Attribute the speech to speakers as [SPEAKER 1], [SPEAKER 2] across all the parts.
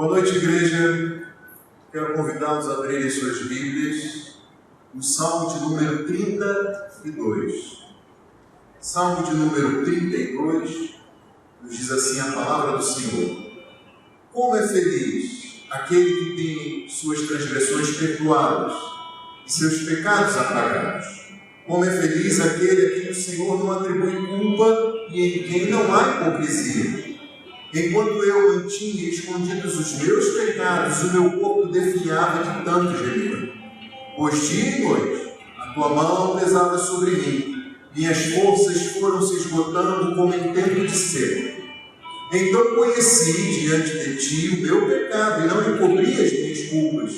[SPEAKER 1] Boa noite, igreja. Quero convidá-los a abrirem suas Bíblias no Salmo de número 32. Salmo de número 32 nos diz assim a palavra do Senhor: Como é feliz aquele que tem suas transgressões perdoadas e seus pecados apagados. Como é feliz aquele a quem o Senhor não atribui culpa e em quem não há hipocrisia. Enquanto eu mantinha escondidos os meus pecados, o meu corpo definhava de tanto gemer. Pois dia e noite a tua mão pesava sobre mim, minhas forças foram se esgotando como em tempo de seca. Então conheci diante de ti o meu pecado e não encobri as minhas culpas.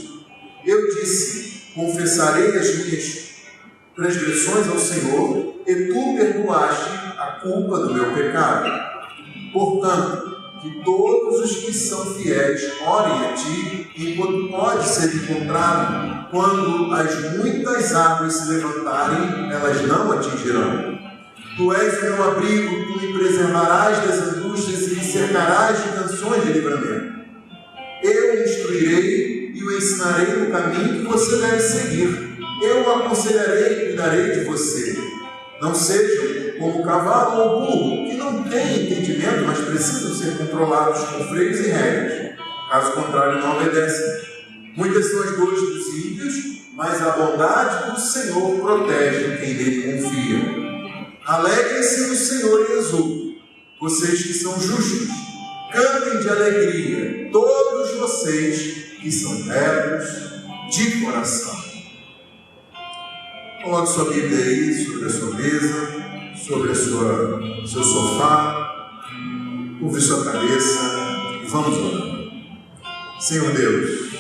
[SPEAKER 1] Eu disse: confessarei as minhas transgressões ao Senhor, e tu perdoaste a culpa do meu pecado. Portanto, que todos os que são fiéis orem a ti, enquanto pode ser encontrado. Quando as muitas águas se levantarem, elas não atingirão. Tu és o meu abrigo, tu me preservarás das angústias e me cercarás de canções de livramento. Eu o instruirei e o ensinarei no caminho que você deve seguir. Eu o aconselharei e cuidarei de você. Não sejam como o cavalo ou o burro, que não têm entendimento, mas precisam ser controlados com freios e regras. Caso contrário, não obedecem. Muitas são as dores dos ímpios, mas a bondade do Senhor protege quem nele confia. Alegrem-se no Senhor e exultem, vocês que são justos. Cantem de alegria, todos vocês que são retos de coração. Coloque sua Bíblia aí sobre a sua mesa, sobre seu sofá, curve sua cabeça e vamos orar. Senhor Deus,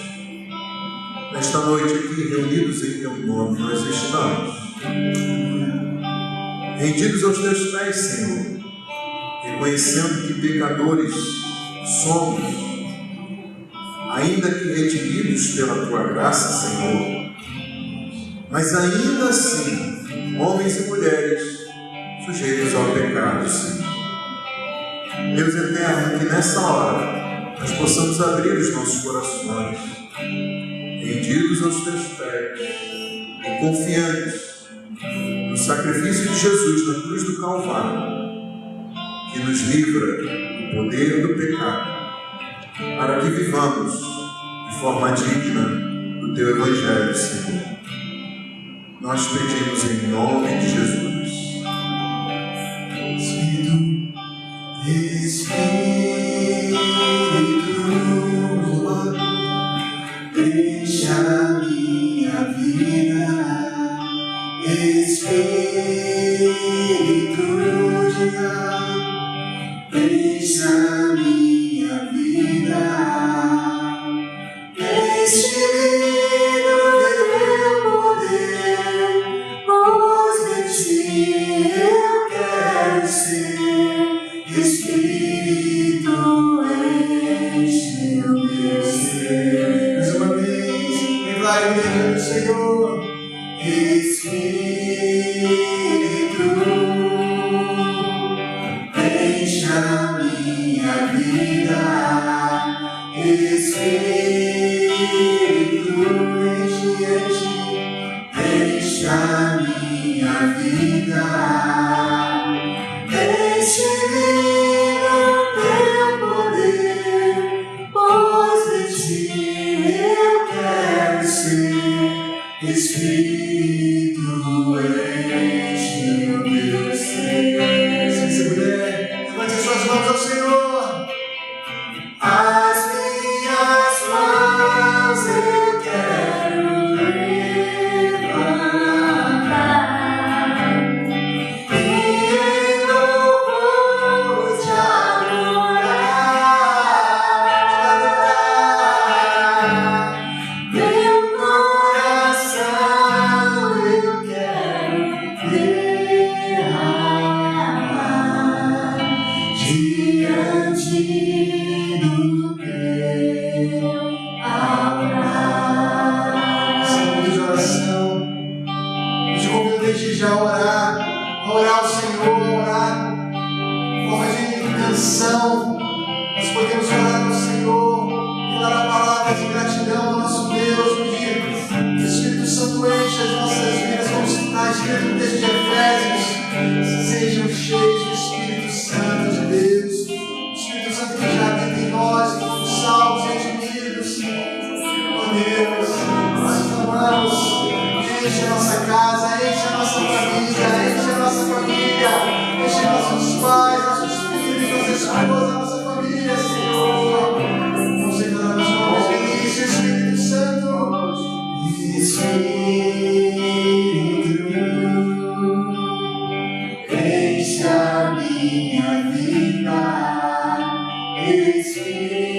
[SPEAKER 1] nesta noite aqui, reunidos em teu nome, nós estamos rendidos aos teus pés, Senhor, reconhecendo que pecadores somos, ainda que redimidos pela tua graça, Senhor, mas ainda assim, homens e mulheres sujeitos ao pecado, Senhor. Deus eterno, que nessa hora nós possamos abrir os nossos corações, rendidos aos teus pés e confiantes no sacrifício de Jesus na cruz do Calvário, que nos livra do poder do pecado, para que vivamos de forma digna do teu Evangelho, Senhor. Nós pedimos em nome de Jesus.
[SPEAKER 2] Espírito, deixa minha vida. Espírito de Deus, deixa minha vida. Espírito teu poder, pois de ti eu quero ser. Espírito, enche o meu ser. Mais uma vez, declare o Senhor. Espírito, enche a minha vida. Espírito, enche a minha vida. Enche-me teu poder, pois de ti eu quero ser. Espírito, enche o meu ser. Se você puder, levante as suas mãos ao Senhor. As minhas mãos eu quero levantar e em louvor te adorar. Meu coração direto no texto de Efésios, sejam cheios do Espírito Santo de Deus, o Espírito Santo que já habita em nós, salvos, redimidos. Oh Deus, nós clamamos, enche a nossa casa, enche a nossa família, enche nossos pais, nossos filhos, nossas esposas, nossa família, Senhor. Nós oramos no nome de Cristo, Espírito Santo. Espírito, enche a minha vida. Espírito,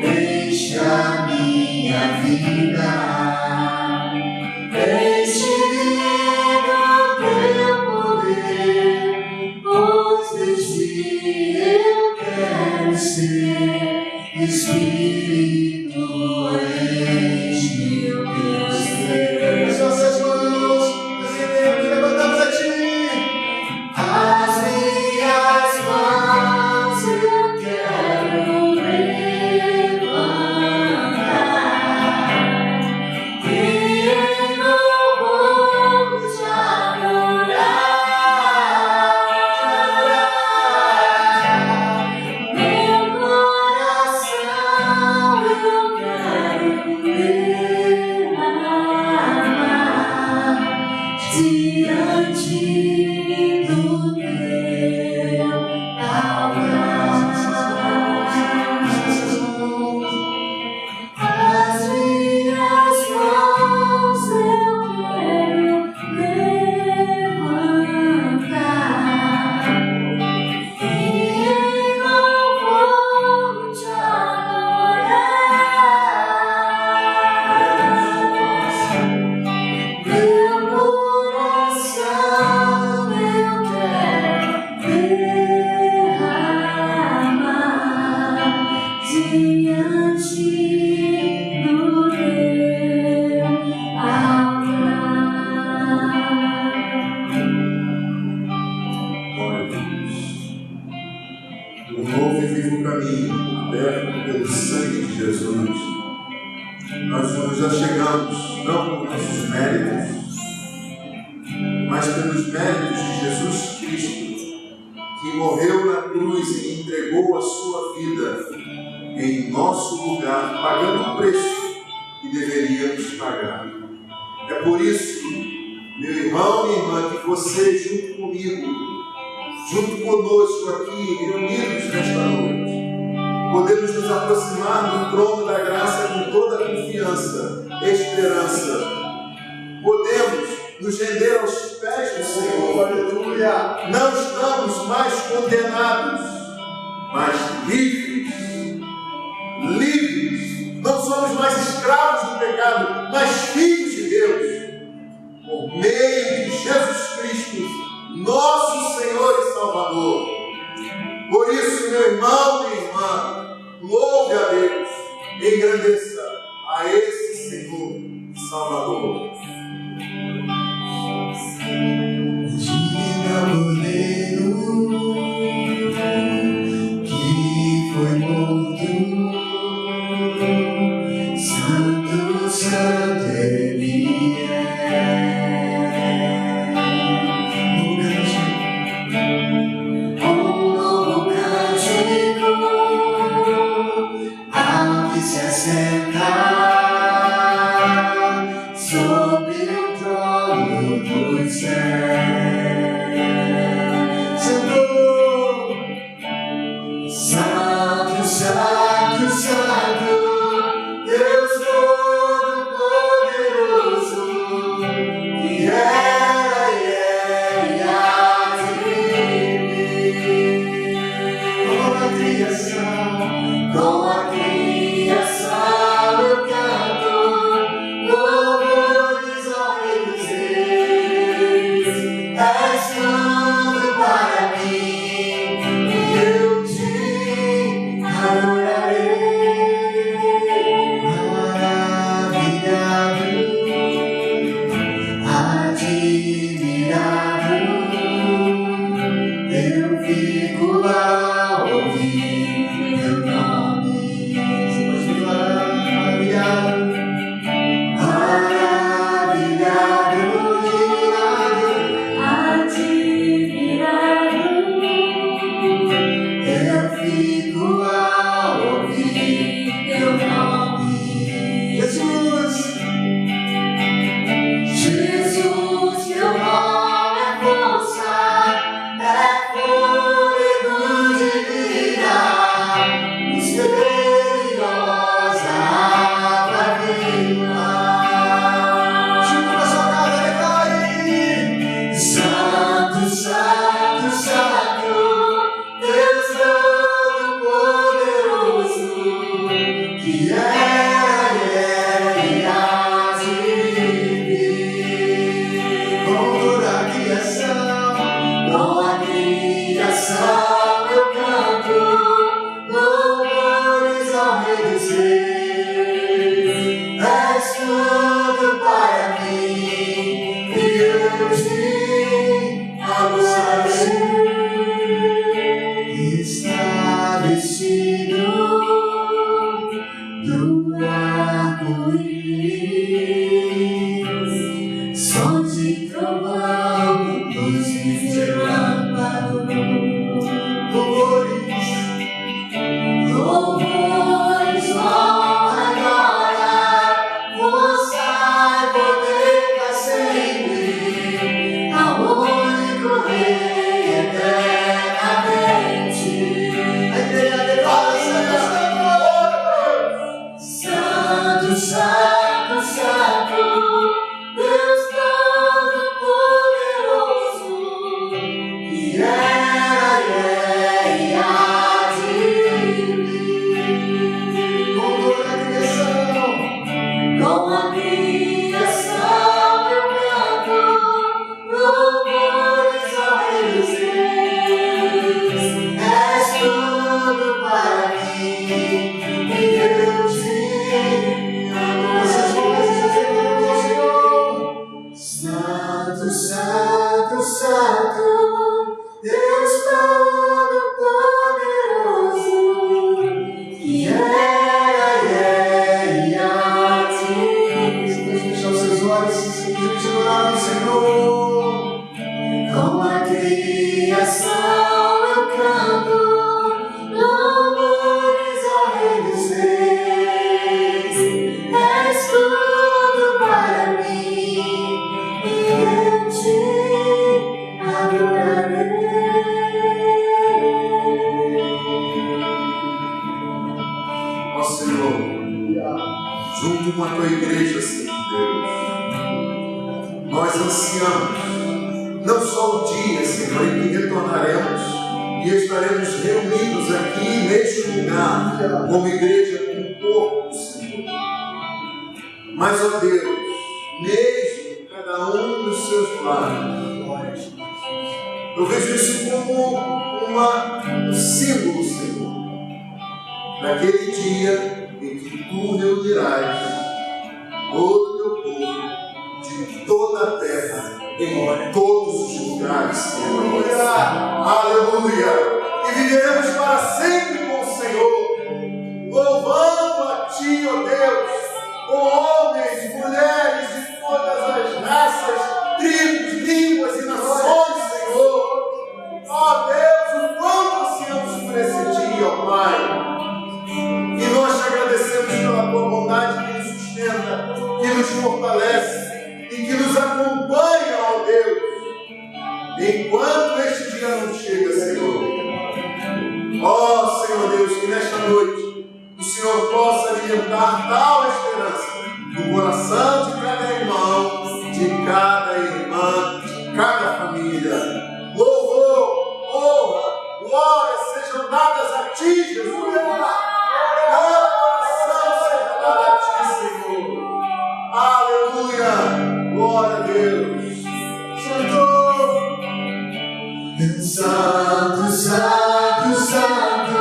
[SPEAKER 2] enche a minha vida. Enche-me do teu poder, pois de ti eu quero ser. Espírito, enche o meu ser. As nossas mãos, nós levantamos a ti. As minhas mãos eu quero levantar e em louvor te adorar. Meu coração eu quero derramar diante do teu altar. As minhas mãos eu quero levantar e em louvor te adorar. Meu coração eu quero derramar diante do teu altar.
[SPEAKER 1] Glória a Deus. Um novo e vivo caminho, aberto pelo sangue de Jesus. Nós já chegamos, não por nossos méritos, mas pelos méritos de Jesus Cristo, que morreu na cruz e entregou a sua vida em nosso lugar, pagando o preço que deveríamos pagar. É por isso, meu irmão e minha irmã, que você, junto comigo, junto conosco aqui, reunidos nesta noite, podemos nos aproximar do trono da graça com toda a confiança, esperança. Podemos nos render aos pés do Senhor. Aleluia! Não estamos mais condenados, mas livres. Livres. Não somos mais escravos do pecado, mas filhos de Deus. Por meio de Jesus Cristo, nosso Senhor e Salvador. Por isso, meu irmão e irmã, louve a Deus, engrandeça a esse Senhor e Salvador.
[SPEAKER 2] Diga Cordeiro que foi morto, Santo, Santo Ele é. Um novo cântico ao que se assentar sobre o trono dos céus. Santo, Santo, Santo, Deus Todo-Poderoso, que era e há de vir. Com a criação eu canto louvores ao Rei dos Reis. És tudo para mim e eu te adorarei. Maravilhado, admirado, eu fico ao ouvir teu nome. Você pode declarar maravilhado.
[SPEAKER 1] junto com a tua igreja, Senhor Deus. Nós ansiamos não só o dia, Senhor, em que retornaremos e estaremos reunidos aqui neste lugar, como igreja, como corpo, Senhor. Mas, ó Deus, mesmo cada um dos seus lares, eu vejo isso como um símbolo, Senhor, daquele dia em que tu reunirás todo o teu povo de toda a terra, em todos os lugares, Senhor. Aleluia! E viveremos para sempre com o Senhor, louvando a Ti, ó Deus, com homens, mulheres de todas as raças, tribos, línguas e nações, Senhor. Ó Deus, o quanto ansiamos por esse dia, ó Pai. E nós te agradecemos pela tua bondade que nos sustenta, que nos fortalece e que nos acompanha, ó Deus, enquanto este dia não chega, Senhor. Ó Senhor Deus, que nesta noite o Senhor possa alimentar tal esperança no coração de cada irmão, de cada irmã, de cada família. Louvor, honra, glória sejam dadas a Ti, Jesus. Cada coração seja dado a Ti, Senhor. Aleluia, glória a Deus.
[SPEAKER 2] Santo, Santo, Santo,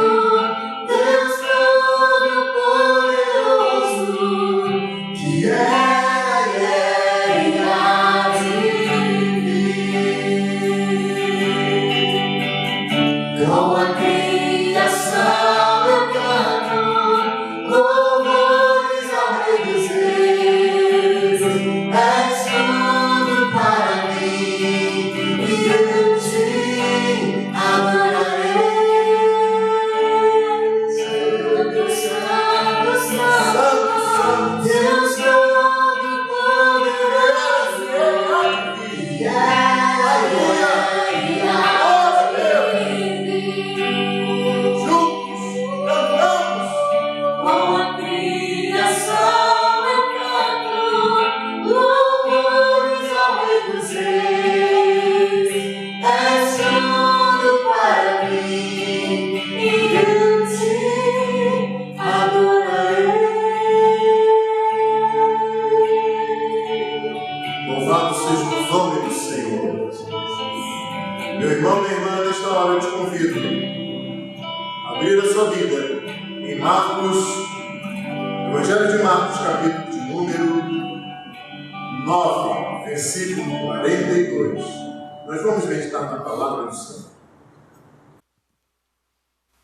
[SPEAKER 2] Deus Todo-Poderoso, que é e há de vir. Com a criação eu canto louvores ao Rei dos Reis. És tudo para mim e eu te adorarei. Santo, Santo, Santo, Deus Todo-Poderoso, que é e há de vir.
[SPEAKER 1] Juntos cantamos.
[SPEAKER 2] Com a criação eu canto louvores ao Rei dos Reis. És tudo para mim e eu te adorarei.
[SPEAKER 1] Louvado seja o nome do Senhor. Meu irmão, minha irmã, nesta hora eu te convido a abrir a sua vida em Marcos, Evangelho de Marcos, capítulo de número 9, versículo 42. Nós vamos meditar na palavra do Senhor.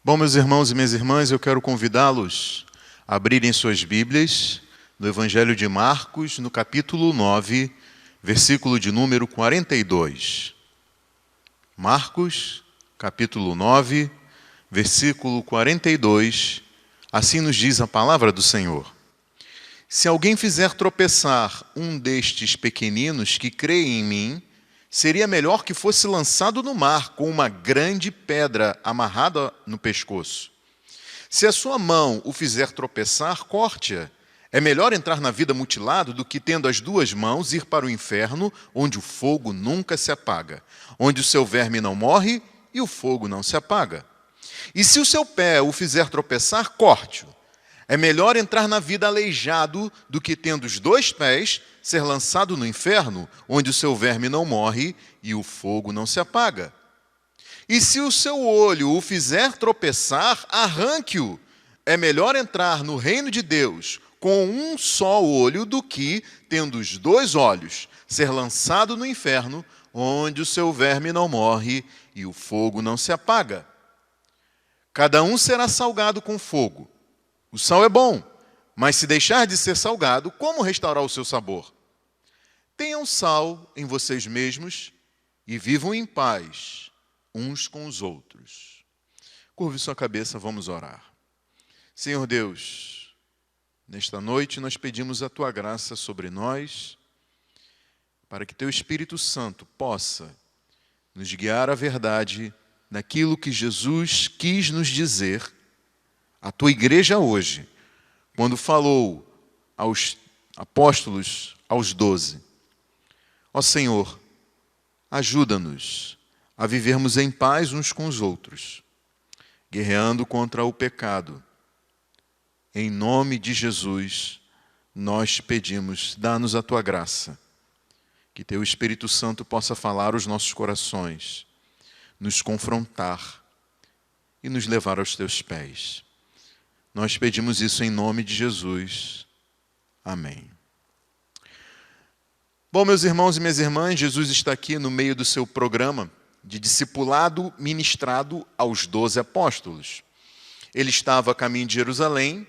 [SPEAKER 3] Bom, meus irmãos e minhas irmãs, eu quero convidá-los a abrirem suas Bíblias no Evangelho de Marcos, no capítulo 9, versículo de número 42. Marcos, capítulo 9, versículo 42, assim nos diz a palavra do Senhor. Se alguém fizer tropeçar um destes pequeninos que creem em mim, seria melhor que fosse lançado no mar com uma grande pedra amarrada no pescoço. Se a sua mão o fizer tropeçar, corte-a. É melhor entrar na vida mutilado do que, tendo as duas mãos, ir para o inferno, onde o fogo nunca se apaga, onde o seu verme não morre e o fogo não se apaga. E se o seu pé o fizer tropeçar, corte-o. É melhor entrar na vida aleijado do que, tendo os dois pés, ser lançado no inferno, onde o seu verme não morre e o fogo não se apaga. E se o seu olho o fizer tropeçar, arranque-o. É melhor entrar no reino de Deus com um só olho do que, tendo os dois olhos, ser lançado no inferno, onde o seu verme não morre e o fogo não se apaga. Cada um será salgado com fogo. O sal é bom, mas se deixar de ser salgado, como restaurar o seu sabor? Tenham sal em vocês mesmos e vivam em paz uns com os outros. Curve sua cabeça, vamos orar. Senhor Deus, nesta noite nós pedimos a Tua graça sobre nós, para que Teu Espírito Santo possa nos guiar à verdade naquilo que Jesus quis nos dizer à Tua igreja hoje, quando falou aos apóstolos, aos 12: ó Senhor, ajuda-nos a vivermos em paz uns com os outros, guerreando contra o pecado. Em nome de Jesus, nós te pedimos, dá-nos a tua graça, que teu Espírito Santo possa falar aos nossos corações, nos confrontar e nos levar aos teus pés. Nós pedimos isso em nome de Jesus. Amém. Bom, meus irmãos e minhas irmãs, Jesus está aqui no meio do seu programa de discipulado ministrado aos 12 apóstolos. Ele estava a caminho de Jerusalém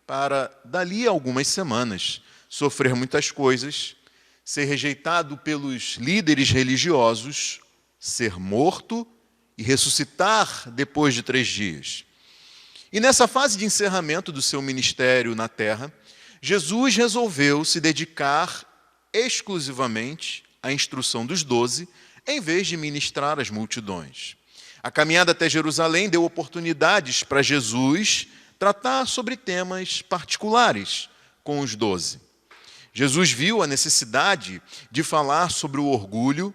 [SPEAKER 3] para, dali a algumas semanas, sofrer muitas coisas, ser rejeitado pelos líderes religiosos, ser morto e ressuscitar depois de 3 dias. E nessa fase de encerramento do seu ministério na terra, Jesus resolveu se dedicar exclusivamente à instrução dos 12, em vez de ministrar às multidões. A caminhada até Jerusalém deu oportunidades para Jesus tratar sobre temas particulares com os 12. Jesus viu a necessidade de falar sobre o orgulho,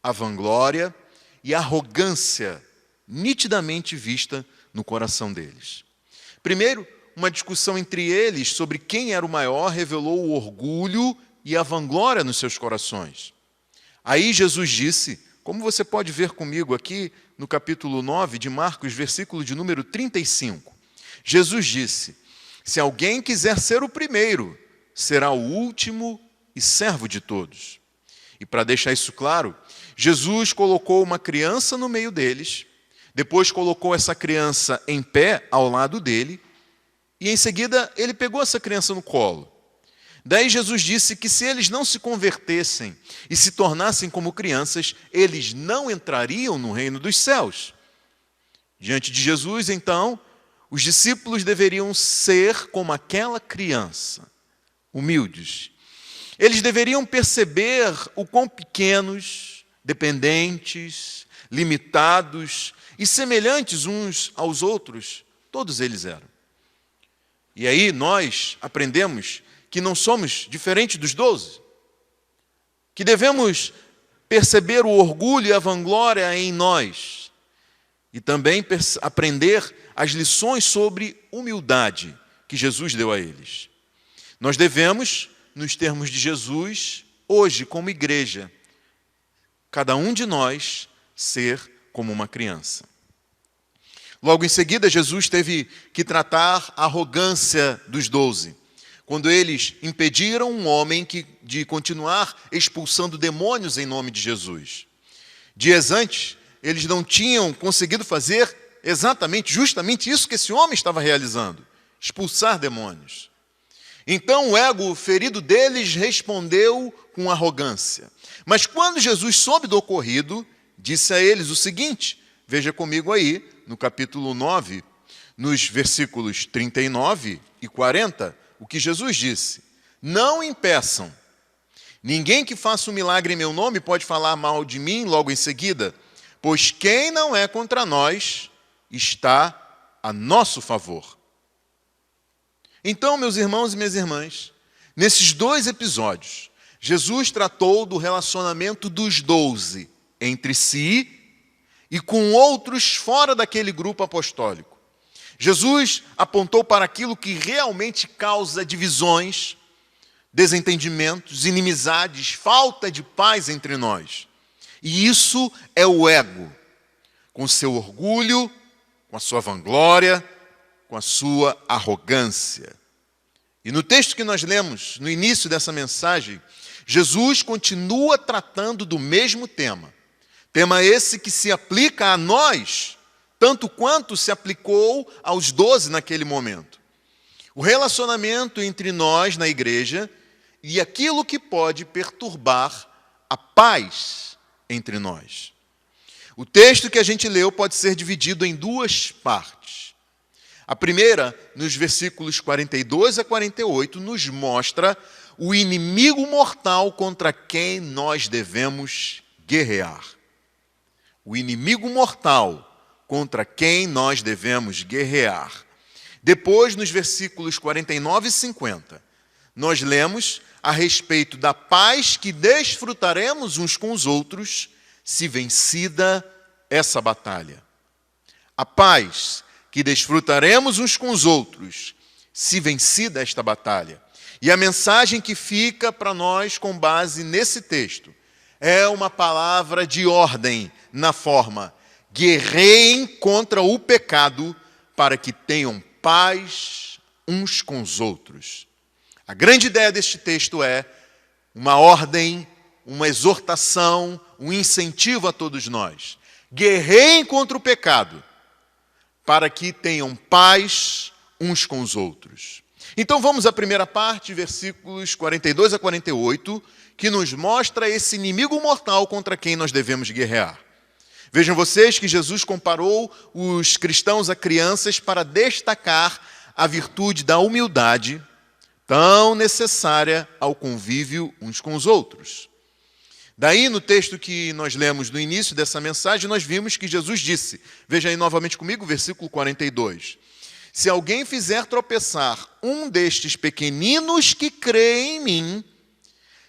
[SPEAKER 3] a vanglória e a arrogância nitidamente vista no coração deles. Primeiro, uma discussão entre eles sobre quem era o maior revelou o orgulho e a vanglória nos seus corações. Aí Jesus disse, como você pode ver comigo aqui no capítulo 9 de Marcos, versículo de número 35. Jesus disse: se alguém quiser ser o primeiro, será o último e servo de todos. E para deixar isso claro, Jesus colocou uma criança no meio deles, depois colocou essa criança em pé ao lado dele, e em seguida ele pegou essa criança no colo. Daí Jesus disse que se eles não se convertessem e se tornassem como crianças, eles não entrariam no reino dos céus. Diante de Jesus, então, os discípulos deveriam ser como aquela criança, humildes. Eles deveriam perceber o quão pequenos, dependentes, limitados e semelhantes uns aos outros, todos eles eram. E aí nós aprendemos que não somos diferentes dos 12, que devemos perceber o orgulho e a vanglória em nós e também aprender as lições sobre humildade que Jesus deu a eles. Nós devemos, nos termos de Jesus, hoje como igreja, cada um de nós ser como uma criança. Logo em seguida, Jesus teve que tratar a arrogância dos 12. Quando eles impediram um homem de continuar expulsando demônios em nome de Jesus. Dias antes, eles não tinham conseguido fazer justamente isso que esse homem estava realizando, expulsar demônios. Então o ego ferido deles respondeu com arrogância. Mas quando Jesus soube do ocorrido, disse a eles o seguinte, veja comigo aí, no capítulo 9, nos versículos 39 e 40, o que Jesus disse: não impeçam. Ninguém que faça um milagre em meu nome pode falar mal de mim logo em seguida, pois quem não é contra nós está a nosso favor. Então, meus irmãos e minhas irmãs, nesses 2 episódios, Jesus tratou do relacionamento dos 12 entre si e com outros fora daquele grupo apostólico. Jesus apontou para aquilo que realmente causa divisões, desentendimentos, inimizades, falta de paz entre nós. E isso é o ego, com seu orgulho, com a sua vanglória, com a sua arrogância. E no texto que nós lemos, no início dessa mensagem, Jesus continua tratando do mesmo tema. Tema esse que se aplica a nós, tanto quanto se aplicou aos 12 naquele momento. O relacionamento entre nós na igreja e aquilo que pode perturbar a paz entre nós. O texto que a gente leu pode ser dividido em 2 partes. A primeira, nos versículos 42 a 48, nos mostra o inimigo mortal contra quem nós devemos guerrear. O inimigo mortal contra quem nós devemos guerrear. Depois, nos versículos 49 e 50, nós lemos a respeito da paz que desfrutaremos uns com os outros, se vencida essa batalha. A paz que desfrutaremos uns com os outros, se vencida esta batalha. E a mensagem que fica para nós com base nesse texto é uma palavra de ordem na forma: guerreiem contra o pecado para que tenham paz uns com os outros. A grande ideia deste texto é uma ordem, uma exortação, um incentivo a todos nós. Guerreiem contra o pecado para que tenham paz uns com os outros. Então vamos à primeira parte, versículos 42 a 48, que nos mostra esse inimigo mortal contra quem nós devemos guerrear. Vejam vocês que Jesus comparou os cristãos a crianças para destacar a virtude da humildade, tão necessária ao convívio uns com os outros. Daí, no texto que nós lemos no início dessa mensagem, nós vimos que Jesus disse, veja aí novamente comigo, versículo 42, se alguém fizer tropeçar um destes pequeninos que creem em mim,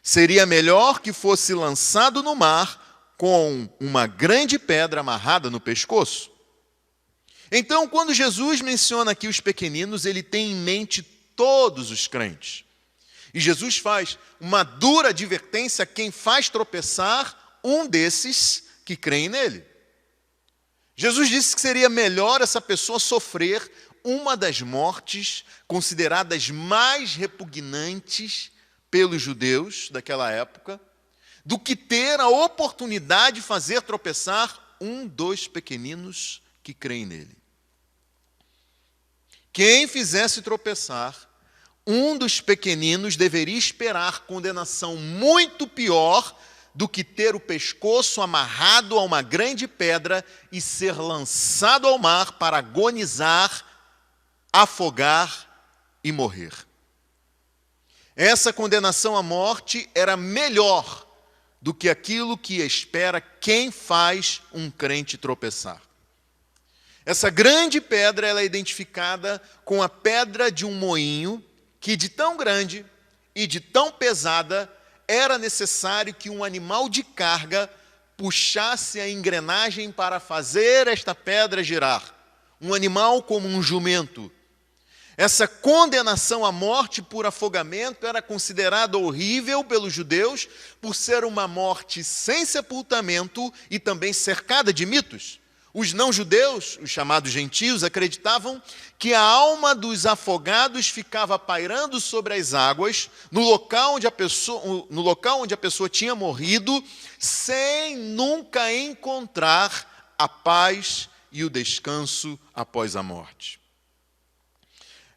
[SPEAKER 3] seria melhor que fosse lançado no mar com uma grande pedra amarrada no pescoço. Então, quando Jesus menciona aqui os pequeninos, ele tem em mente todos os crentes. E Jesus faz uma dura advertência a quem faz tropeçar um desses que creem nele. Jesus disse que seria melhor essa pessoa sofrer uma das mortes consideradas mais repugnantes pelos judeus daquela época, do que ter a oportunidade de fazer tropeçar um dos pequeninos que creem nele. Quem fizesse tropeçar um dos pequeninos deveria esperar condenação muito pior do que ter o pescoço amarrado a uma grande pedra e ser lançado ao mar para agonizar, afogar e morrer. Essa condenação à morte era melhor do que aquilo que espera quem faz um crente tropeçar. Essa grande pedra ela é identificada com a pedra de um moinho que de tão grande e de tão pesada era necessário que um animal de carga puxasse a engrenagem para fazer esta pedra girar. Um animal como um jumento. Essa condenação à morte por afogamento era considerada horrível pelos judeus por ser uma morte sem sepultamento e também cercada de mitos. Os não-judeus, os chamados gentios, acreditavam que a alma dos afogados ficava pairando sobre as águas no local onde a pessoa tinha morrido, sem nunca encontrar a paz e o descanso após a morte.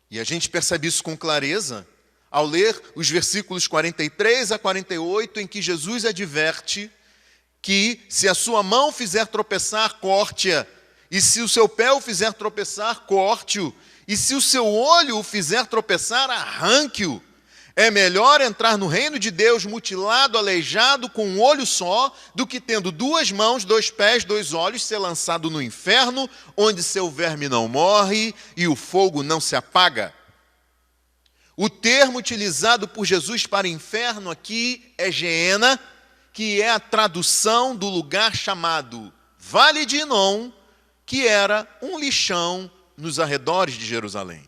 [SPEAKER 3] E a gente percebe isso com clareza ao ler os versículos 43 a 48, em que Jesus adverte que se a sua mão fizer tropeçar, corte-a, e se o seu pé o fizer tropeçar, corte-o, e se o seu olho o fizer tropeçar, arranque-o. É melhor entrar no reino de Deus mutilado, aleijado, com um olho só, do que tendo 2 mãos, 2 pés, 2 olhos, ser lançado no inferno, onde seu verme não morre e o fogo não se apaga. O termo utilizado por Jesus para inferno aqui é Geena, que é a tradução do lugar chamado Vale de Inom, que era um lixão nos arredores de Jerusalém.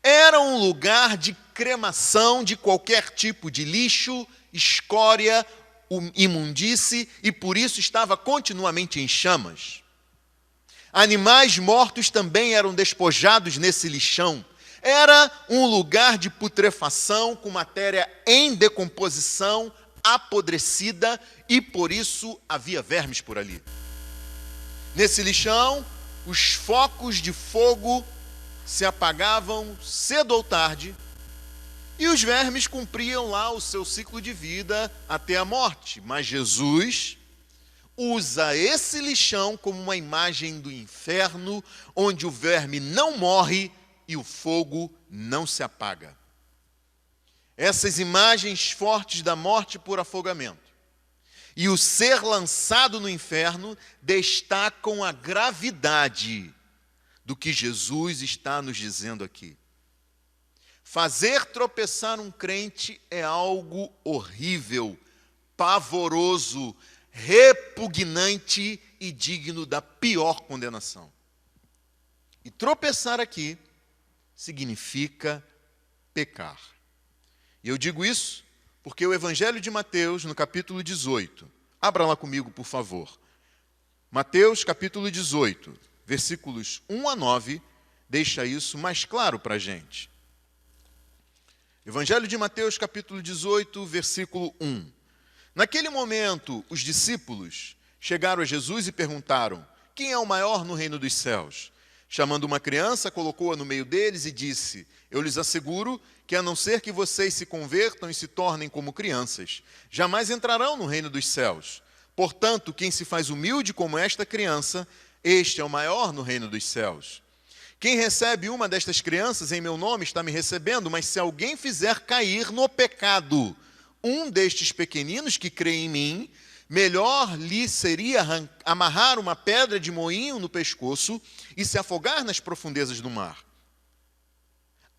[SPEAKER 3] Era um lugar de cremação de qualquer tipo de lixo, escória, imundície, e por isso estava continuamente em chamas. Animais mortos também eram despojados nesse lixão. Era um lugar de putrefação com matéria em decomposição, apodrecida, e por isso havia vermes por ali. Nesse lixão, os focos de fogo se apagavam cedo ou tarde, e os vermes cumpriam lá o seu ciclo de vida até a morte. Mas Jesus usa esse lixão como uma imagem do inferno, onde o verme não morre e o fogo não se apaga. Essas imagens fortes da morte por afogamento e o ser lançado no inferno destacam a gravidade do que Jesus está nos dizendo aqui. Fazer tropeçar um crente é algo horrível, pavoroso, repugnante e digno da pior condenação. E tropeçar aqui significa pecar. E eu digo isso porque o Evangelho de Mateus, no capítulo 18, abra lá comigo, por favor. Mateus, capítulo 18, versículos 1 a 9, deixa isso mais claro para a gente. Evangelho de Mateus, capítulo 18, versículo 1. Naquele momento, os discípulos chegaram a Jesus e perguntaram: quem é o maior no reino dos céus? Chamando uma criança, colocou-a no meio deles e disse: eu lhes asseguro que, a não ser que vocês se convertam e se tornem como crianças, jamais entrarão no reino dos céus. Portanto, quem se faz humilde como esta criança, este é o maior no reino dos céus. Quem recebe uma destas crianças em meu nome está me recebendo, mas se alguém fizer cair no pecado um destes pequeninos que crê em mim, melhor lhe seria amarrar uma pedra de moinho no pescoço e se afogar nas profundezas do mar.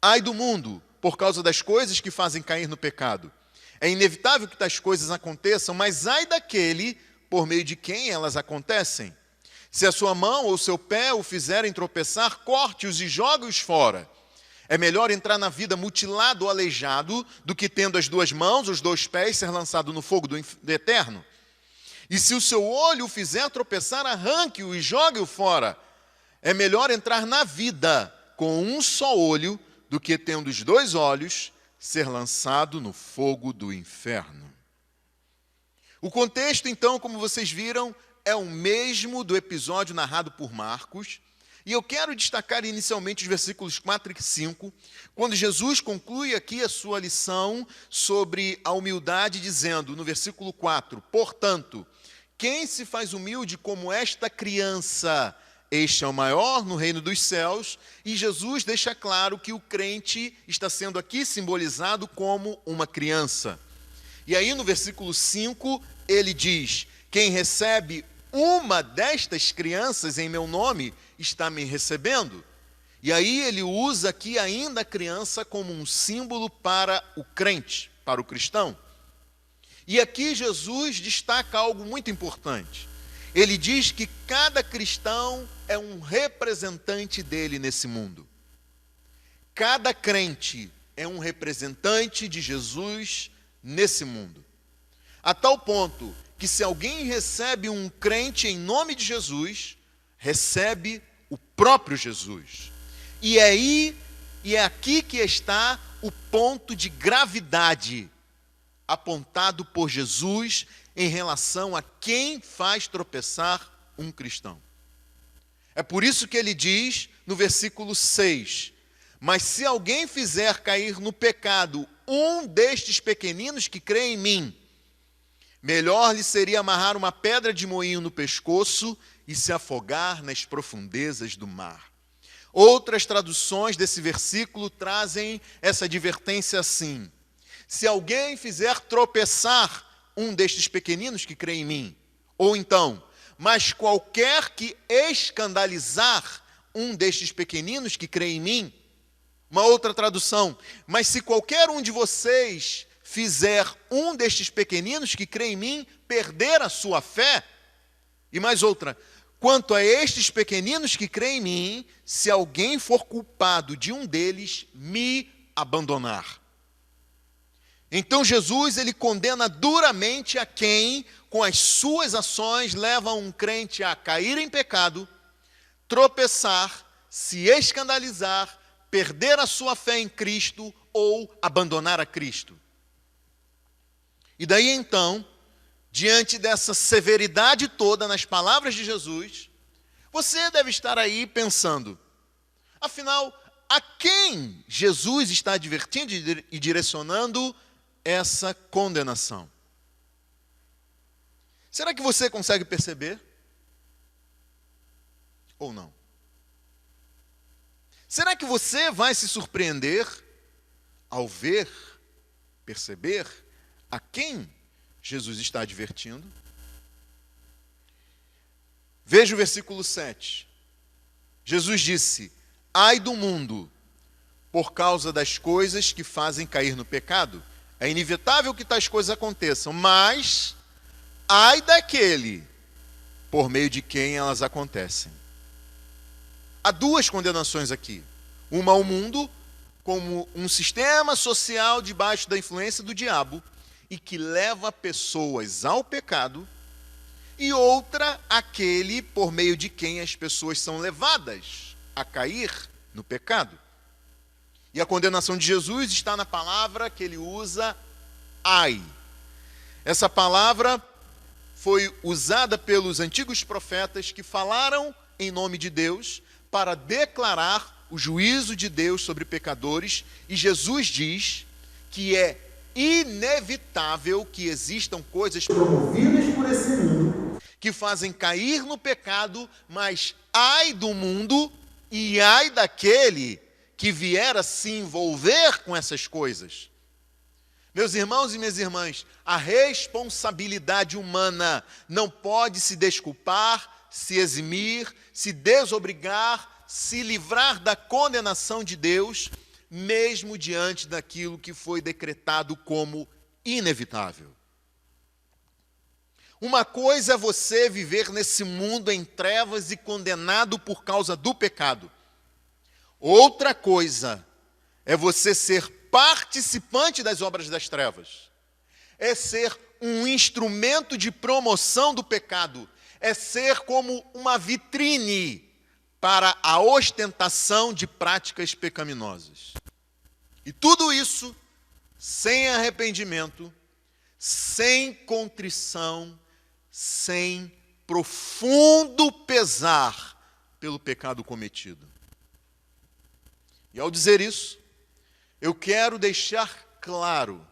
[SPEAKER 3] Ai do mundo, por causa das coisas que fazem cair no pecado. É inevitável que tais coisas aconteçam, mas ai daquele por meio de quem elas acontecem. Se a sua mão ou seu pé o fizerem tropeçar, corte-os e jogue-os fora. É melhor entrar na vida mutilado ou aleijado do que, tendo as duas mãos, os dois pés, ser lançado no fogo do eterno. E se o seu olho o fizer tropeçar, arranque-o e jogue-o fora. É melhor entrar na vida com um só olho do que, tendo os dois olhos, ser lançado no fogo do inferno. O contexto, então, como vocês viram, é o mesmo do episódio narrado por Marcos, e eu quero destacar inicialmente os versículos 4 e 5, quando Jesus conclui aqui a sua lição sobre a humildade, dizendo, no versículo 4, portanto, quem se faz humilde como esta criança, este é o maior no reino dos céus, e Jesus deixa claro que o crente está sendo aqui simbolizado como uma criança. E aí no versículo 5, ele diz, quem recebe uma destas crianças em meu nome está me recebendo. E aí ele usa aqui ainda a criança como um símbolo para o crente, para o cristão. E aqui Jesus destaca algo muito importante. Ele diz que cada cristão é um representante dele nesse mundo. Cada crente é um representante de Jesus nesse mundo. A tal ponto que se alguém recebe um crente em nome de Jesus, recebe o próprio Jesus. E é aqui que está o ponto de gravidade apontado por Jesus em relação a quem faz tropeçar um cristão. É por isso que ele diz no versículo 6, mas se alguém fizer cair no pecado um destes pequeninos que crê em mim, melhor lhe seria amarrar uma pedra de moinho no pescoço e se afogar nas profundezas do mar. Outras traduções desse versículo trazem essa advertência assim: se alguém fizer tropeçar um destes pequeninos que crê em mim, ou então, mas qualquer que escandalizar um destes pequeninos que crê em mim, uma outra tradução, mas se qualquer um de vocês fizer um destes pequeninos que crê em mim perder a sua fé, e mais outra, quanto a estes pequeninos que crê em mim, se alguém for culpado de um deles, me abandonar. Então Jesus, ele condena duramente a quem, com as suas ações, leva um crente a cair em pecado, tropeçar, se escandalizar, perder a sua fé em Cristo ou abandonar a Cristo. E daí então, diante dessa severidade toda nas palavras de Jesus, você deve estar aí pensando, afinal, a quem Jesus está advertindo e direcionando essa condenação? Será que você consegue perceber? Ou não? Será que você vai se surpreender ao ver, perceber a quem Jesus está advertindo? Veja o versículo 7. Jesus disse: ai do mundo, por causa das coisas que fazem cair no pecado. É inevitável que tais coisas aconteçam, mas ai daquele por meio de quem elas acontecem. Há duas condenações aqui. Uma ao mundo, como um sistema social debaixo da influência do diabo e que leva pessoas ao pecado, e outra, aquele por meio de quem as pessoas são levadas a cair no pecado. E a condenação de Jesus está na palavra que ele usa, ai. Essa palavra foi usada pelos antigos profetas que falaram em nome de Deus para declarar o juízo de Deus sobre pecadores, e Jesus diz que é inevitável que existam coisas promovidas por esse mundo que fazem cair no pecado, mas ai do mundo e ai daquele que vier a se envolver com essas coisas. Meus irmãos e minhas irmãs, a responsabilidade humana não pode se desculpar, se eximir, se desobrigar, se livrar da condenação de Deus, mesmo diante daquilo que foi decretado como inevitável. Uma coisa é você viver nesse mundo em trevas e condenado por causa do pecado. Outra coisa é você ser participante das obras das trevas. É ser um instrumento de promoção do pecado. É ser como uma vitrine para a ostentação de práticas pecaminosas. E tudo isso sem arrependimento, sem contrição, sem profundo pesar pelo pecado cometido. E ao dizer isso, eu quero deixar claro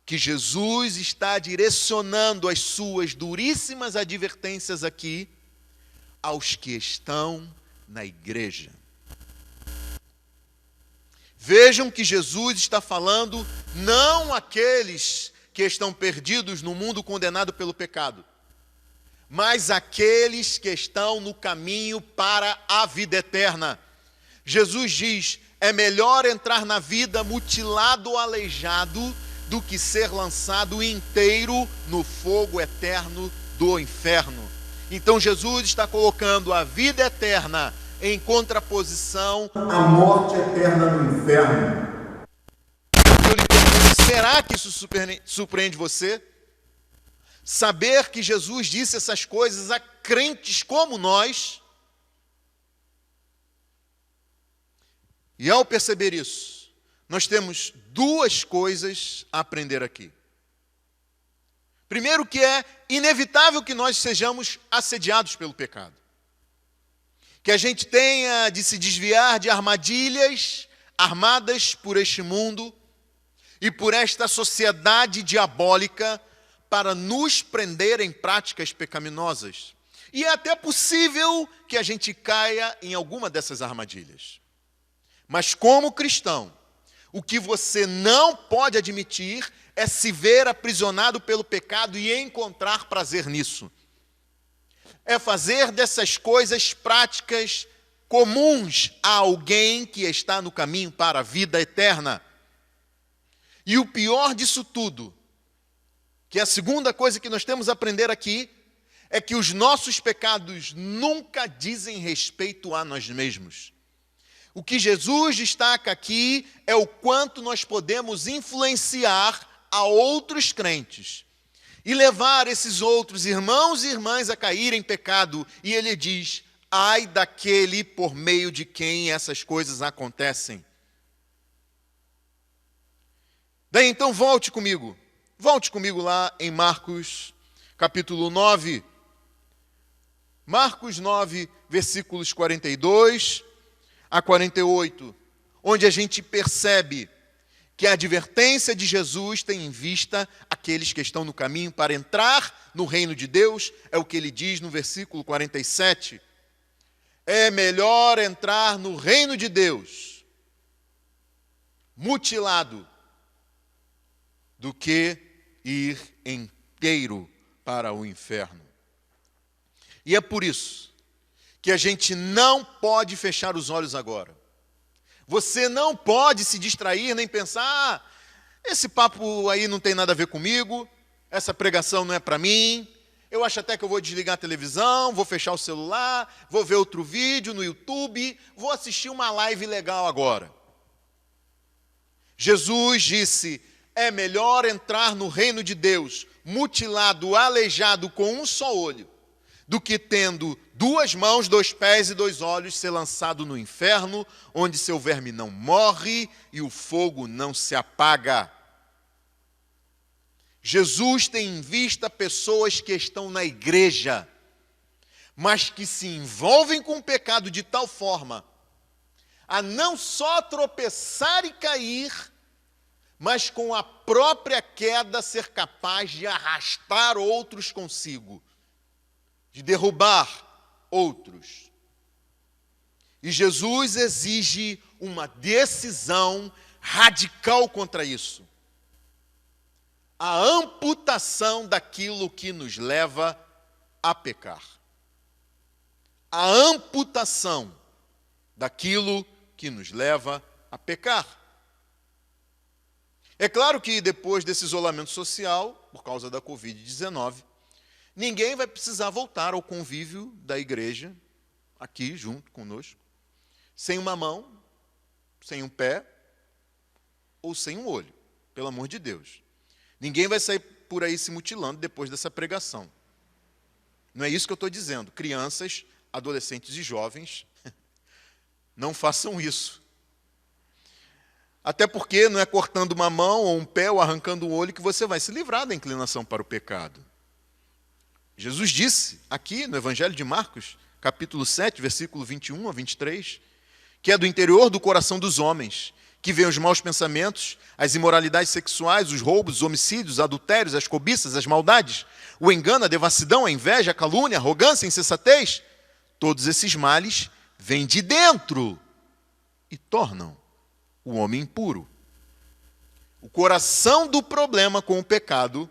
[SPEAKER 3] que Jesus está direcionando as suas duríssimas advertências aqui aos que estão na igreja. Vejam que Jesus está falando não àqueles que estão perdidos no mundo condenado pelo pecado, mas àqueles que estão no caminho para a vida eterna. Jesus diz: é melhor entrar na vida mutilado ou aleijado do que ser lançado inteiro no fogo eterno do inferno. Então Jesus está colocando a vida eterna em contraposição
[SPEAKER 2] à morte eterna no inferno.
[SPEAKER 3] Eu lhe pergunto, será que isso surpreende você? Saber que Jesus disse essas coisas a crentes como nós. E ao perceber isso, nós temos duas coisas a aprender aqui. Primeiro, que é inevitável que nós sejamos assediados pelo pecado. Que a gente tenha de se desviar de armadilhas armadas por este mundo e por esta sociedade diabólica para nos prender em práticas pecaminosas. E é até possível que a gente caia em alguma dessas armadilhas. Mas como cristão, o que você não pode admitir é se ver aprisionado pelo pecado e encontrar prazer nisso. É fazer dessas coisas práticas comuns a alguém que está no caminho para a vida eterna. E o pior disso tudo, que é a segunda coisa que nós temos a aprender aqui, é que os nossos pecados nunca dizem respeito a nós mesmos. O que Jesus destaca aqui é o quanto nós podemos influenciar a outros crentes e levar esses outros irmãos e irmãs a caírem em pecado. E ele diz: ai daquele por meio de quem essas coisas acontecem. Daí então volte comigo lá em Marcos capítulo 9. Marcos 9, versículos 42 a 48, onde a gente percebe que a advertência de Jesus tem em vista aqueles que estão no caminho para entrar no reino de Deus. É o que ele diz no versículo 47. É melhor entrar no reino de Deus mutilado do que ir inteiro para o inferno. E é por isso que a gente não pode fechar os olhos agora. Você não pode se distrair nem pensar, esse papo aí não tem nada a ver comigo, essa pregação não é para mim, eu acho até que eu vou desligar a televisão, vou fechar o celular, vou ver outro vídeo no YouTube, vou assistir uma live legal agora. Jesus disse, é melhor entrar no reino de Deus mutilado, aleijado com um só olho, do que tendo 2 mãos, 2 pés e 2 olhos ser lançado no inferno, onde seu verme não morre e o fogo não se apaga. Jesus tem em vista pessoas que estão na igreja, mas que se envolvem com o pecado de tal forma a não só tropeçar e cair, mas com a própria queda ser capaz de arrastar outros consigo, de derrubar outros. E Jesus exige uma decisão radical contra isso. A amputação daquilo que nos leva a pecar. A amputação daquilo que nos leva a pecar. É claro que depois desse isolamento social, por causa da Covid-19, ninguém vai precisar voltar ao convívio da igreja, aqui junto conosco, sem uma mão, sem um pé ou sem um olho, pelo amor de Deus. Ninguém vai sair por aí se mutilando depois dessa pregação. Não é isso que eu estou dizendo. Crianças, adolescentes e jovens, não façam isso. Até porque não é cortando uma mão ou um pé ou arrancando um olho que você vai se livrar da inclinação para o pecado. Jesus disse aqui no Evangelho de Marcos, capítulo 7, versículo 21 a 23, que é do interior do coração dos homens, que vêm os maus pensamentos, as imoralidades sexuais, os roubos, os homicídios, os adultérios, as cobiças, as maldades, o engano, a devassidão, a inveja, a calúnia, a arrogância, a insensatez. Todos esses males vêm de dentro e tornam o homem impuro. O coração do problema com o pecado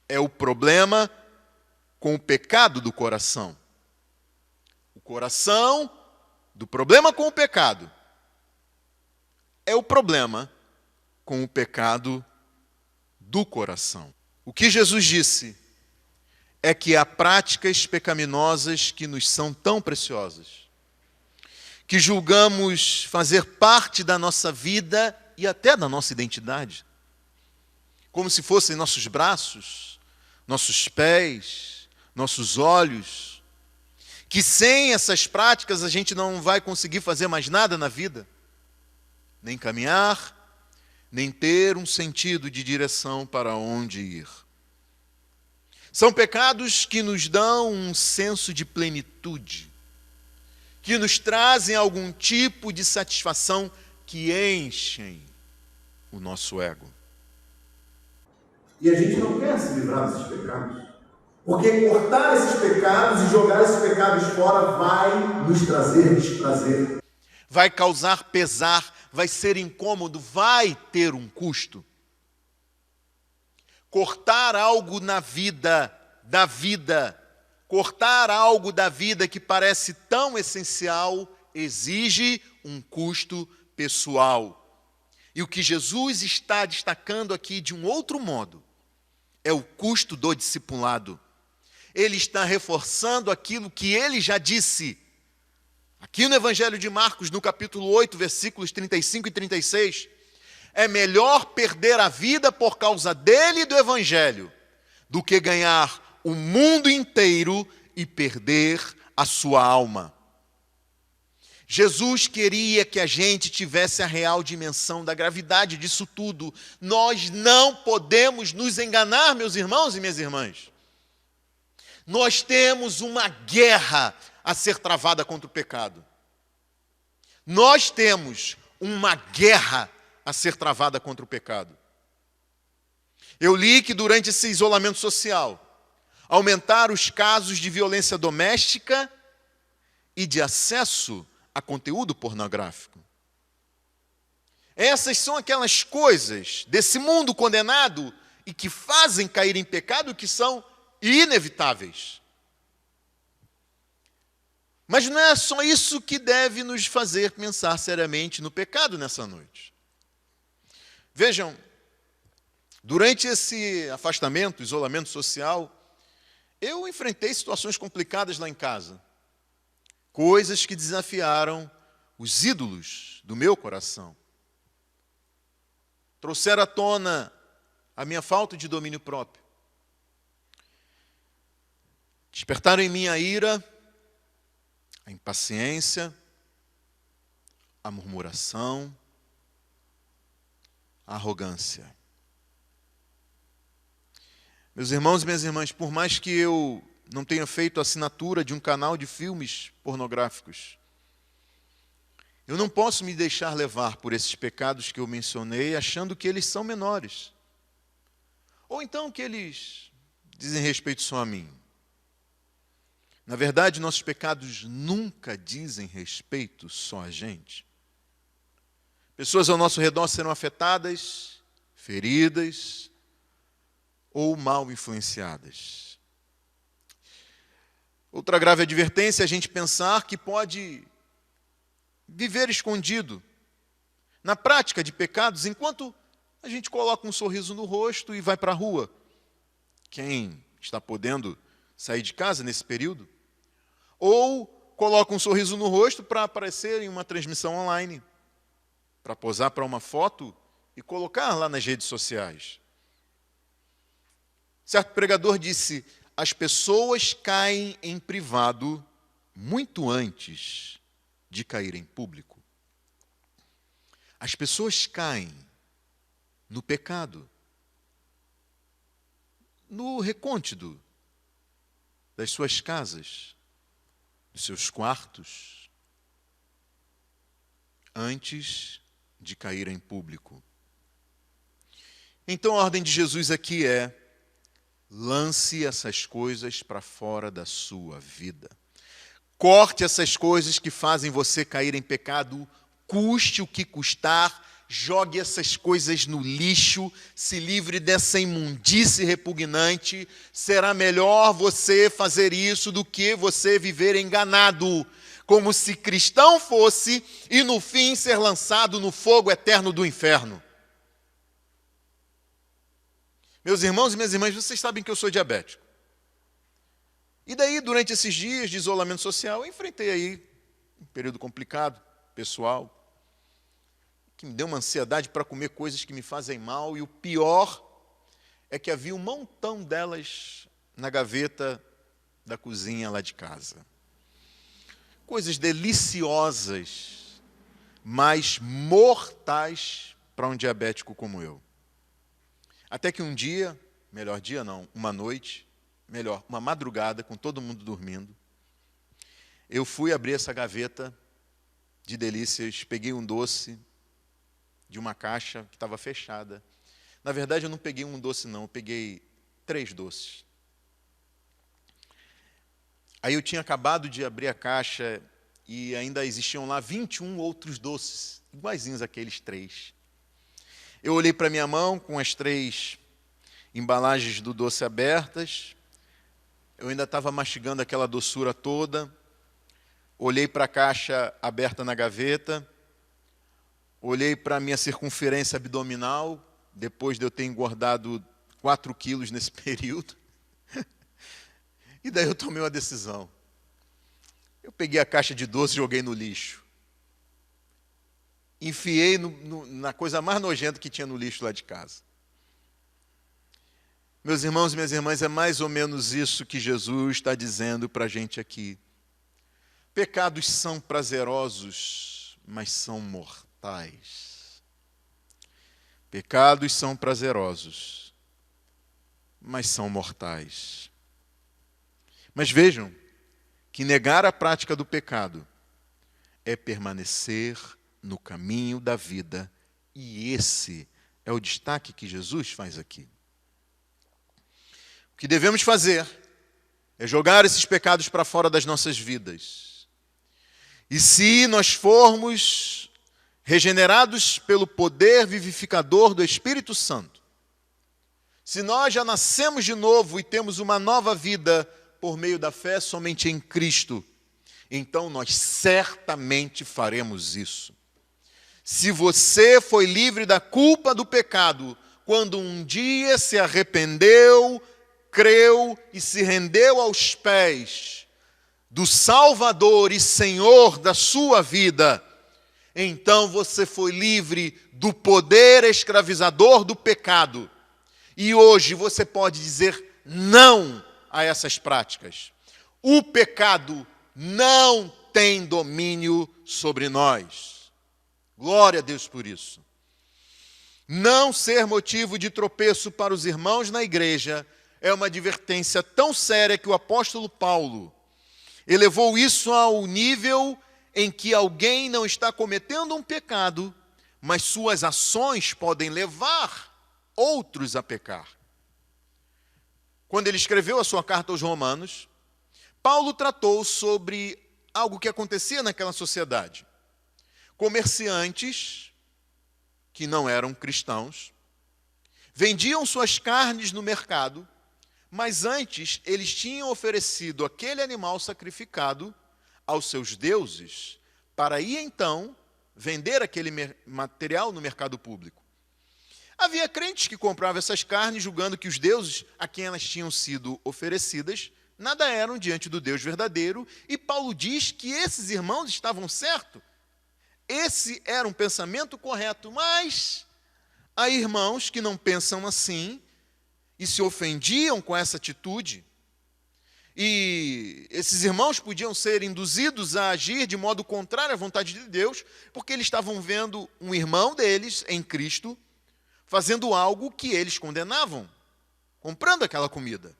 [SPEAKER 3] é o problema com o pecado do coração. O coração do problema com o pecado é o problema com o pecado do coração. O que Jesus disse é que há práticas pecaminosas que nos são tão preciosas, que julgamos fazer parte da nossa vida e até da nossa identidade, como se fossem nossos braços, nossos pés, nossos olhos, que sem essas práticas a gente não vai conseguir fazer mais nada na vida, nem caminhar, nem ter um sentido de direção para onde ir. São pecados que nos dão um senso de plenitude, que nos trazem algum tipo de satisfação que enchem o nosso ego.
[SPEAKER 2] E a gente não quer se livrar desses pecados. Porque cortar esses pecados e jogar esses pecados fora vai nos trazer desprazer.
[SPEAKER 3] Vai causar pesar, vai ser incômodo, vai ter um custo. Cortar algo na vida, da vida, cortar algo da vida que parece tão essencial, exige um custo pessoal. E o que Jesus está destacando aqui de um outro modo é o custo do discipulado. Ele está reforçando aquilo que ele já disse. Aqui no Evangelho de Marcos, no capítulo 8, versículos 35 e 36, é melhor perder a vida por causa dele e do Evangelho, do que ganhar o mundo inteiro e perder a sua alma. Jesus queria que a gente tivesse a real dimensão da gravidade disso tudo. Nós não podemos nos enganar, meus irmãos e minhas irmãs. Nós temos uma guerra a ser travada contra o pecado. Nós temos uma guerra a ser travada contra o pecado. Eu li que durante esse isolamento social, aumentaram os casos de violência doméstica e de acesso a conteúdo pornográfico. Essas são aquelas coisas desse mundo condenado e que fazem cair em pecado que são inevitáveis. Mas não é só isso que deve nos fazer pensar seriamente no pecado nessa noite. Vejam, durante esse afastamento, isolamento social, eu enfrentei situações complicadas lá em casa. Coisas que desafiaram os ídolos do meu coração. Trouxeram à tona a minha falta de domínio próprio. Despertaram em mim a ira, a impaciência, a murmuração, a arrogância. Meus irmãos e minhas irmãs, por mais que eu não tenha feito a assinatura de um canal de filmes pornográficos, eu não posso me deixar levar por esses pecados que eu mencionei, achando que eles são menores. Ou então que eles dizem respeito só a mim. Na verdade, nossos pecados nunca dizem respeito só a gente. Pessoas ao nosso redor serão afetadas, feridas ou mal influenciadas. Outra grave advertência é a gente pensar que pode viver escondido na prática de pecados enquanto a gente coloca um sorriso no rosto e vai para a rua. Quem está podendo sair de casa nesse período? Ou coloca um sorriso no rosto para aparecer em uma transmissão online, para posar para uma foto e colocar lá nas redes sociais. Certo pregador disse: as pessoas caem em privado muito antes de cair em público. As pessoas caem no pecado, no recôndito das suas casas, dos seus quartos, antes de cair em público. Então a ordem de Jesus aqui é: lance essas coisas para fora da sua vida. Corte essas coisas que fazem você cair em pecado, custe o que custar, jogue essas coisas no lixo, se livre dessa imundície repugnante. Será melhor você fazer isso do que você viver enganado, como se cristão fosse e no fim ser lançado no fogo eterno do inferno. Meus irmãos e minhas irmãs, vocês sabem que eu sou diabético. E daí, durante esses dias de isolamento social, eu enfrentei aí um período complicado, pessoal, que me deu uma ansiedade para comer coisas que me fazem mal, e o pior é que havia um montão delas na gaveta da cozinha lá de casa. Coisas deliciosas, mas mortais para um diabético como eu. Até que um dia, melhor dia não, uma noite, melhor, uma madrugada, com todo mundo dormindo, eu fui abrir essa gaveta de delícias, peguei um doce de uma caixa que estava fechada. Na verdade, eu não peguei um doce não, eu peguei 3 doces. Aí eu tinha acabado de abrir a caixa e ainda existiam lá 21 outros doces, iguaizinhos àqueles 3. Eu olhei para minha mão com as 3 embalagens do doce abertas. Eu ainda estava mastigando aquela doçura toda. Olhei para a caixa aberta na gaveta. Olhei para a minha circunferência abdominal, depois de eu ter engordado 4 quilos nesse período. E daí eu tomei uma decisão. Eu peguei a caixa de doce e joguei no lixo. Enfiei na coisa mais nojenta que tinha no lixo lá de casa. Meus irmãos e minhas irmãs, é mais ou menos isso que Jesus está dizendo para a gente aqui. Pecados são prazerosos, mas são mortais. Pecados são prazerosos, mas são mortais. Mas vejam que negar a prática do pecado é permanecer no caminho da vida, e esse é o destaque que Jesus faz aqui. O que devemos fazer é jogar esses pecados para fora das nossas vidas. E se nós formos regenerados pelo poder vivificador do Espírito Santo, se nós já nascemos de novo e temos uma nova vida por meio da fé somente em Cristo, então nós certamente faremos isso. Se você foi livre da culpa do pecado, quando um dia se arrependeu, creu e se rendeu aos pés do Salvador e Senhor da sua vida, então você foi livre do poder escravizador do pecado. E hoje você pode dizer não a essas práticas. O pecado não tem domínio sobre nós. Glória a Deus por isso. Não ser motivo de tropeço para os irmãos na igreja é uma advertência tão séria que o apóstolo Paulo elevou isso ao nível em que alguém não está cometendo um pecado, mas suas ações podem levar outros a pecar. Quando ele escreveu a sua carta aos Romanos, Paulo tratou sobre algo que acontecia naquela sociedade. Comerciantes, que não eram cristãos, vendiam suas carnes no mercado, mas antes eles tinham oferecido aquele animal sacrificado aos seus deuses, para ir então vender aquele material no mercado público. Havia crentes que compravam essas carnes julgando que os deuses a quem elas tinham sido oferecidas nada eram diante do Deus verdadeiro, e Paulo diz que esses irmãos estavam certos. Esse era um pensamento correto, mas há irmãos que não pensam assim e se ofendiam com essa atitude. E esses irmãos podiam ser induzidos a agir de modo contrário à vontade de Deus, porque eles estavam vendo um irmão deles, em Cristo, fazendo algo que eles condenavam, comprando aquela comida.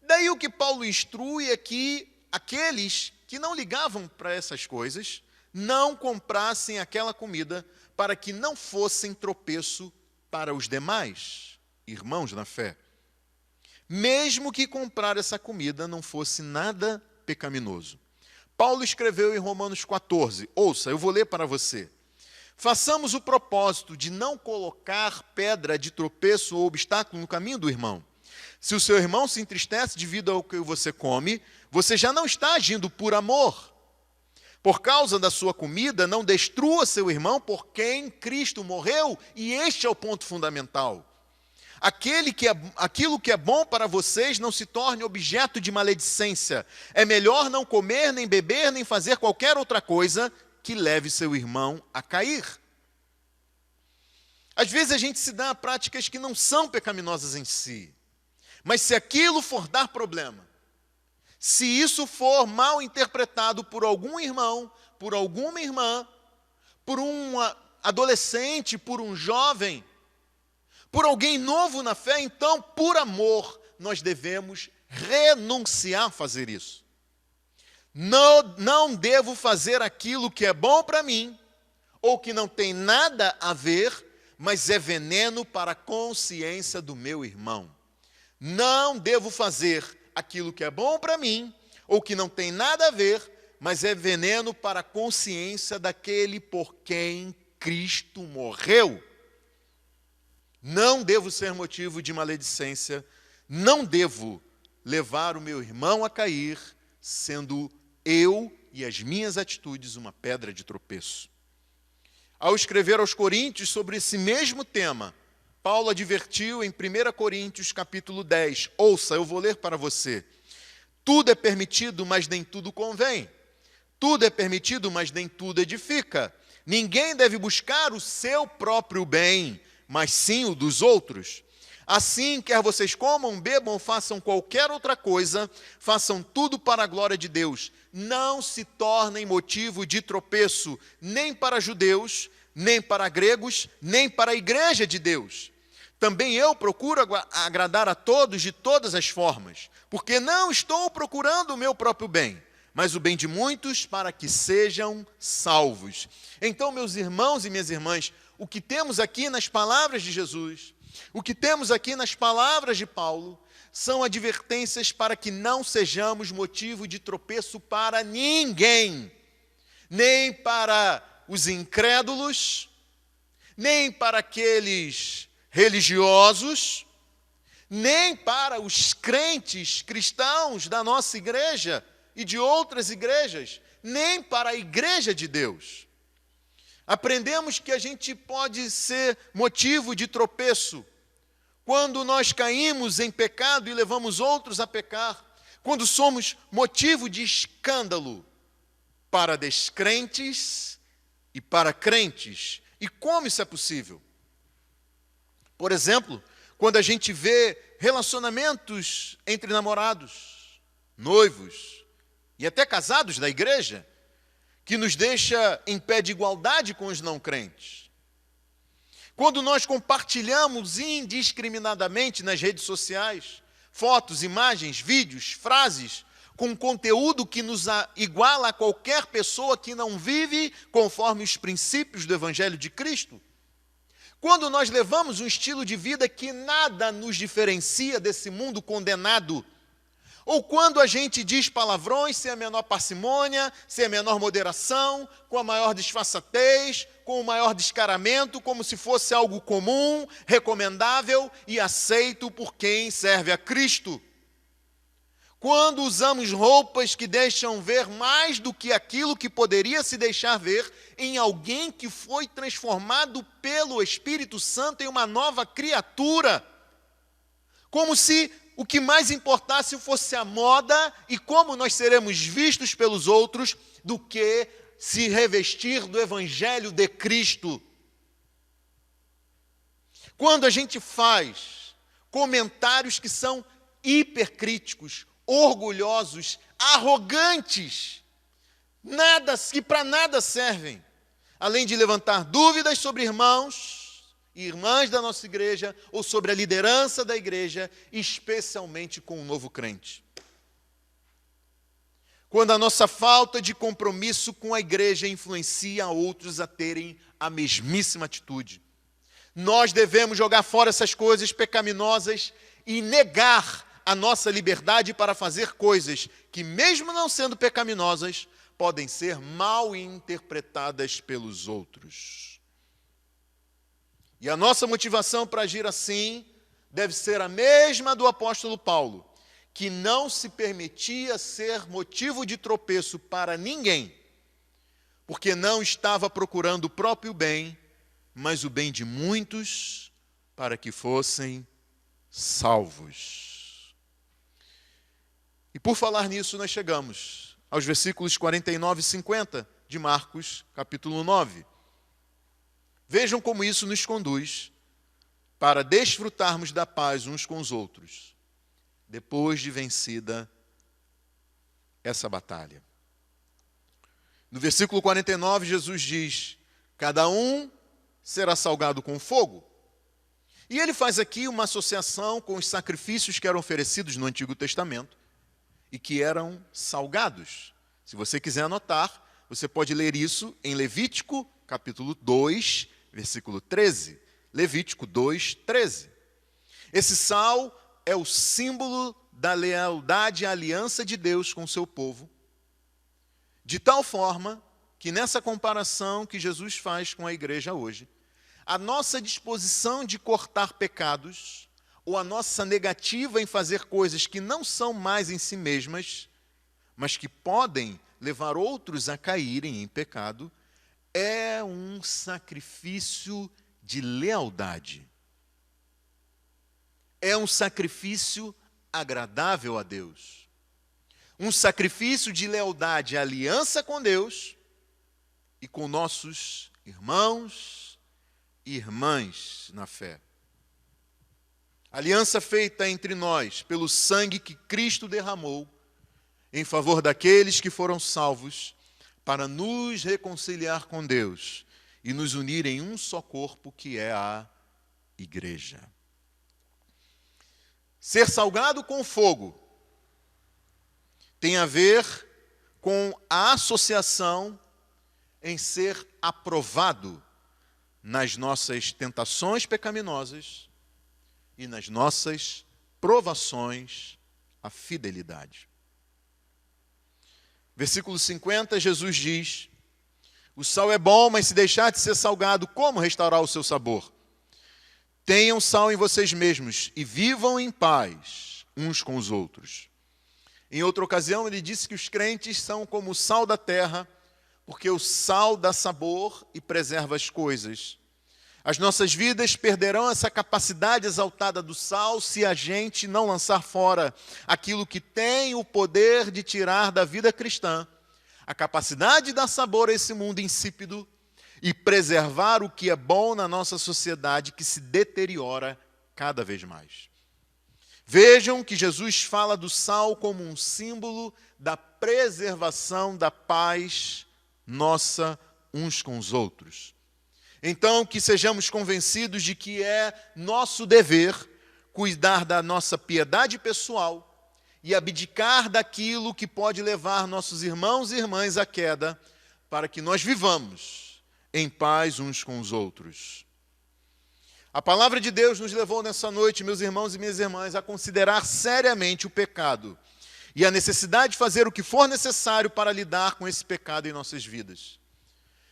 [SPEAKER 3] Daí o que Paulo instrui é que aqueles que não ligavam para essas coisas não comprassem aquela comida para que não fossem tropeço para os demais irmãos na fé. Mesmo que comprar essa comida não fosse nada pecaminoso. Paulo escreveu em Romanos 14, ouça, eu vou ler para você. Façamos o propósito de não colocar pedra de tropeço ou obstáculo no caminho do irmão. Se o seu irmão se entristece devido ao que você come, você já não está agindo por amor. Por causa da sua comida, não destrua seu irmão por quem Cristo morreu, e este é o ponto fundamental. Aquilo que é bom para vocês não se torne objeto de maledicência. É melhor não comer, nem beber, nem fazer qualquer outra coisa que leve seu irmão a cair. Às vezes a gente se dá a práticas que não são pecaminosas em si. Mas se aquilo for dar problema, se isso for mal interpretado por algum irmão, por alguma irmã, por um adolescente, por um jovem, por alguém novo na fé, então, por amor, nós devemos renunciar a fazer isso. Não devo fazer aquilo que é bom para mim, ou que não tem nada a ver, mas é veneno para a consciência do meu irmão. Não devo fazer aquilo que é bom para mim, ou que não tem nada a ver, mas é veneno para a consciência daquele por quem Cristo morreu. Não devo ser motivo de maledicência, não devo levar o meu irmão a cair, sendo eu e as minhas atitudes uma pedra de tropeço. Ao escrever aos Coríntios sobre esse mesmo tema, Paulo advertiu em 1 Coríntios capítulo 10, ouça, eu vou ler para você. Tudo é permitido, mas nem tudo convém. Tudo é permitido, mas nem tudo edifica. Ninguém deve buscar o seu próprio bem, mas sim o dos outros. Assim, quer vocês comam, bebam ou façam qualquer outra coisa, façam tudo para a glória de Deus. Não se tornem motivo de tropeço, nem para judeus, nem para gregos, nem para a igreja de Deus. Também eu procuro agradar a todos de todas as formas, porque não estou procurando o meu próprio bem, mas o bem de muitos para que sejam salvos. Então, meus irmãos e minhas irmãs, o que temos aqui nas palavras de Jesus, o que temos aqui nas palavras de Paulo, são advertências para que não sejamos motivo de tropeço para ninguém, nem para os incrédulos, nem para aqueles religiosos, nem para os crentes cristãos da nossa igreja, e de outras igrejas, nem para a igreja de Deus. Aprendemos que a gente pode ser motivo de tropeço quando nós caímos em pecado e levamos outros a pecar, quando somos motivo de escândalo para descrentes e para crentes. E como isso é possível? Por exemplo, quando a gente vê relacionamentos entre namorados, noivos e até casados da igreja, que nos deixa em pé de igualdade com os não crentes. Quando nós compartilhamos indiscriminadamente nas redes sociais fotos, imagens, vídeos, frases com conteúdo que nos iguala a qualquer pessoa que não vive conforme os princípios do Evangelho de Cristo. Quando nós levamos um estilo de vida que nada nos diferencia desse mundo condenado, ou quando a gente diz palavrões sem a menor parcimônia, sem a menor moderação, com a maior disfarçatez, com o maior descaramento, como se fosse algo comum, recomendável e aceito por quem serve a Cristo. Quando usamos roupas que deixam ver mais do que aquilo que poderia se deixar ver em alguém que foi transformado pelo Espírito Santo em uma nova criatura, como se o que mais importasse fosse a moda e como nós seremos vistos pelos outros do que se revestir do Evangelho de Cristo. Quando a gente faz comentários que são hipercríticos, orgulhosos, arrogantes, que para nada servem, além de levantar dúvidas sobre irmãos e irmãs da nossa igreja, ou sobre a liderança da igreja, especialmente com o novo crente. Quando a nossa falta de compromisso com a igreja influencia outros a terem a mesmíssima atitude. Nós devemos jogar fora essas coisas pecaminosas e negar a nossa liberdade para fazer coisas que, mesmo não sendo pecaminosas, podem ser mal interpretadas pelos outros. E a nossa motivação para agir assim deve ser a mesma do apóstolo Paulo, que não se permitia ser motivo de tropeço para ninguém, porque não estava procurando o próprio bem, mas o bem de muitos, para que fossem salvos. E por falar nisso, nós chegamos aos versículos 49 e 50 de Marcos, capítulo 9. Vejam como isso nos conduz para desfrutarmos da paz uns com os outros, depois de vencida essa batalha. No versículo 49, Jesus diz: cada um será salgado com fogo. E ele faz aqui uma associação com os sacrifícios que eram oferecidos no Antigo Testamento e que eram salgados. Se você quiser anotar, você pode ler isso em Levítico, capítulo 2, versículo 13. Levítico 2, 13. Esse sal é o símbolo da lealdade e aliança de Deus com o seu povo, de tal forma que nessa comparação que Jesus faz com a igreja hoje, a nossa disposição de cortar pecados, ou a nossa negativa em fazer coisas que não são mais em si mesmas, mas que podem levar outros a caírem em pecado, é um sacrifício de lealdade. É um sacrifício agradável a Deus. Um sacrifício de lealdade, aliança com Deus e com nossos irmãos e irmãs na fé. Aliança feita entre nós pelo sangue que Cristo derramou em favor daqueles que foram salvos, para nos reconciliar com Deus e nos unir em um só corpo, que é a igreja. Ser salgado com fogo tem a ver com a associação em ser aprovado nas nossas tentações pecaminosas e nas nossas provações à fidelidade. Versículo 50, Jesus diz: o sal é bom, mas se deixar de ser salgado, como restaurar o seu sabor? Tenham sal em vocês mesmos e vivam em paz uns com os outros. Em outra ocasião, ele disse que os crentes são como o sal da terra, porque o sal dá sabor e preserva as coisas. As nossas vidas perderão essa capacidade exaltada do sal se a gente não lançar fora aquilo que tem o poder de tirar da vida cristã a capacidade de dar sabor a esse mundo insípido e preservar o que é bom na nossa sociedade que se deteriora cada vez mais. Vejam que Jesus fala do sal como um símbolo da preservação da paz nossa uns com os outros. Então, que sejamos convencidos de que é nosso dever cuidar da nossa piedade pessoal e abdicar daquilo que pode levar nossos irmãos e irmãs à queda, para que nós vivamos em paz uns com os outros. A palavra de Deus nos levou nessa noite, meus irmãos e minhas irmãs, a considerar seriamente o pecado e a necessidade de fazer o que for necessário para lidar com esse pecado em nossas vidas.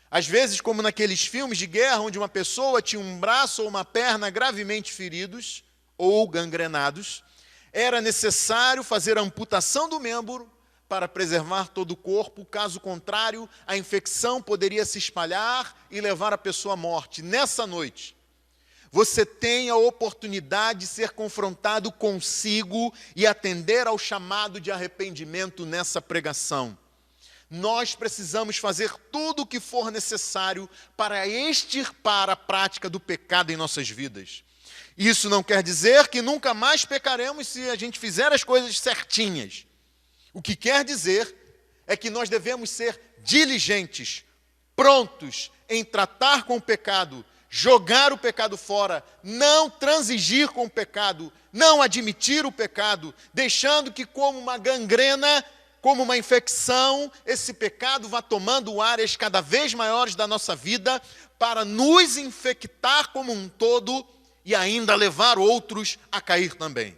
[SPEAKER 3] Às vezes, como naqueles filmes de guerra, onde uma pessoa tinha um braço ou uma perna gravemente feridos ou gangrenados, era necessário fazer a amputação do membro para preservar todo o corpo, caso contrário, a infecção poderia se espalhar e levar a pessoa à morte. Nessa noite, você tem a oportunidade de ser confrontado consigo e atender ao chamado de arrependimento nessa pregação. Nós precisamos fazer tudo o que for necessário para extirpar a prática do pecado em nossas vidas. Isso não quer dizer que nunca mais pecaremos se a gente fizer as coisas certinhas. O que quer dizer é que nós devemos ser diligentes, prontos em tratar com o pecado, jogar o pecado fora, não transigir com o pecado, não admitir o pecado, deixando que como uma gangrena, como uma infecção, esse pecado vá tomando áreas cada vez maiores da nossa vida para nos infectar como um todo e ainda levar outros a cair também.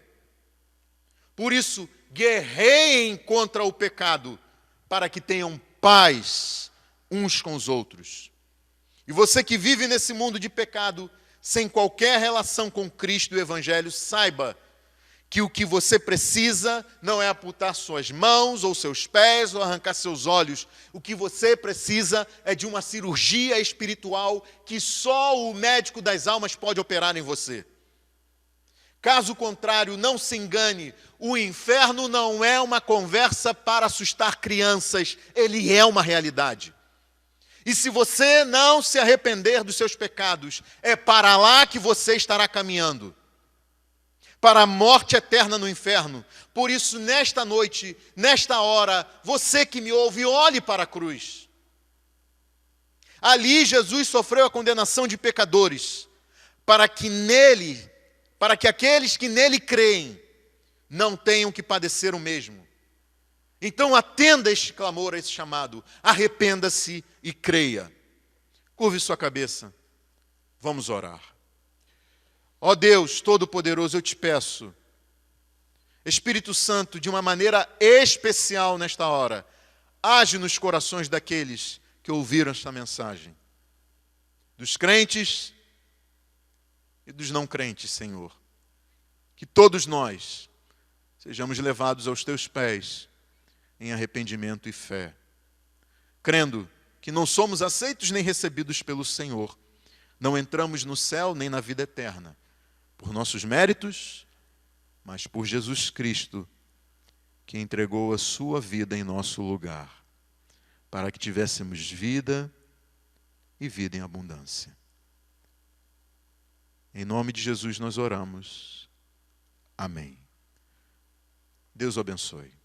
[SPEAKER 3] Por isso, guerreiem contra o pecado para que tenham paz uns com os outros. E você que vive nesse mundo de pecado, sem qualquer relação com Cristo e o Evangelho, saiba que o que você precisa não é amputar suas mãos ou seus pés ou arrancar seus olhos. O que você precisa é de uma cirurgia espiritual que só o médico das almas pode operar em você. Caso contrário, não se engane, o inferno não é uma conversa para assustar crianças, ele é uma realidade. E se você não se arrepender dos seus pecados, é para lá que você estará caminhando. Para a morte eterna no inferno. Por isso, nesta noite, nesta hora, você que me ouve, olhe para a cruz. Ali Jesus sofreu a condenação de pecadores, para que aqueles que nele creem não tenham que padecer o mesmo. Então atenda este clamor, esse chamado, arrependa-se e creia. Curve sua cabeça, vamos orar. Ó Deus Todo-Poderoso, eu te peço, Espírito Santo, de uma maneira especial nesta hora, age nos corações daqueles que ouviram esta mensagem, dos crentes e dos não crentes, Senhor. Que todos nós sejamos levados aos teus pés em arrependimento e fé, crendo que não somos aceitos nem recebidos pelo Senhor, não entramos no céu nem na vida eterna, por nossos méritos, mas por Jesus Cristo, que entregou a sua vida em nosso lugar, para que tivéssemos vida e vida em abundância. Em nome de Jesus nós oramos. Amém. Deus o abençoe.